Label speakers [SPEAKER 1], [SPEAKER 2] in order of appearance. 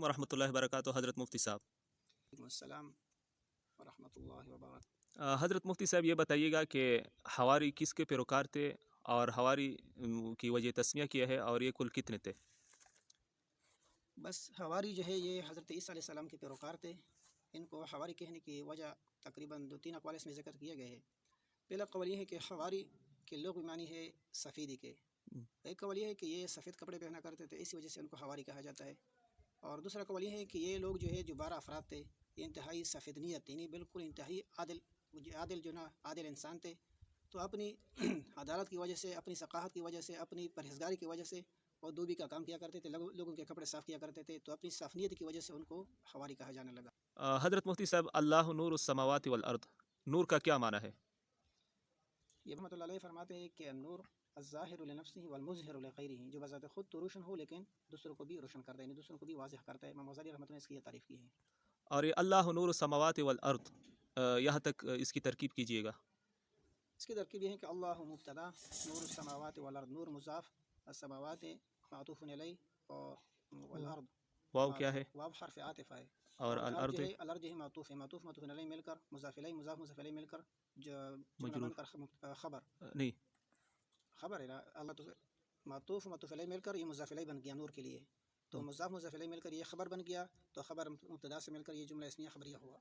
[SPEAKER 1] ورحمۃ اللہ وبرکاتہ حضرت مفتی صاحب۔
[SPEAKER 2] وعلیکم السلام ورحمۃ اللہ وبرکاتہ۔
[SPEAKER 1] حضرت مفتی صاحب یہ بتائیے گا کہ حواری کس کے پیروکار تھے اور حواری کی وجہ تسمیہ کیا ہے اور یہ کل کتنے تھے؟
[SPEAKER 2] بس حواری جو ہے یہ حضرت عیسیٰ علیہ السلام کے پیروکار تھے۔ ان کو حواری کہنے کی وجہ تقریباً 2-3 اقوال اس میں ذکر کیے گئے ہیں۔ پہلا قول یہ ہے کہ حواری کے لغوی معنی ہے سفیدی کے۔ ایک قول یہ ہے کہ یہ سفید کپڑے پہنا کرتے تھے، اسی وجہ سے ان کو حواری کہا جاتا ہے۔ اور دوسرا قول یہ ہے کہ یہ لوگ جو ہے جو 12 افراد تھے، یہ انتہائی سفید نیت، یعنی بالکل انتہائی عادل جو نا عادل انسان تھے۔ تو اپنی عدالت کی وجہ سے، اپنی ثقافت کی وجہ سے، اپنی پرہیزگاری کی وجہ سے اور دوبی کا کام کیا کرتے تھے، لوگوں کے کپڑے صاف کیا کرتے تھے، تو اپنی صاف نیت کی وجہ سے ان کو حواری کہا جانے لگا۔
[SPEAKER 1] حضرت مفتی صاحب، اللہ نور السماوات والارض، نور کا کیا معنی ہے؟
[SPEAKER 2] یہ رحمۃ اللہ علیہ فرماتے ہیں کہ نور الظاہر لنفسہ والمظہر لغیرہ، جو بذات خود تو روشن ہو لیکن دوسروں کو بھی روشن کرتا ہے، یعنی دوسروں کو بھی واضح کرتا ہے۔ امام غزالی رحمۃ اللہ نے اس کی یہ تعریف کی ہے۔
[SPEAKER 1] اور یہ اللہ نور السماوات والارض، یہاں تک اس کی ترکیب کیجیے گا۔
[SPEAKER 2] اس کی ترکیب یہ ہے کہ اللہ مبتدا، نور السماوات والارض، نور مضاف، السماوات معطوف علیہ، اور والارض
[SPEAKER 1] واو کیا ہے؟
[SPEAKER 2] واو حرف عاطف ہے،
[SPEAKER 1] اور
[SPEAKER 2] اور
[SPEAKER 1] الارض
[SPEAKER 2] الارض جو ہے معطوف ہے، معطوف علیہ مل کر مضاف الیہ، مضاف علیہ مل کر جملہ
[SPEAKER 1] مجرور
[SPEAKER 2] بن کر خبر
[SPEAKER 1] نہیں،
[SPEAKER 2] ہے نا، اللہ معطوف علیہ مل کر یہ مضاف علیہ بن گیا نور کے لیے، تو مضاف علیہ مل کر یہ خبر بن گیا، تو خبر مبتدا سے مل کر یہ جملہ اسمیہ خبریہ ہوا۔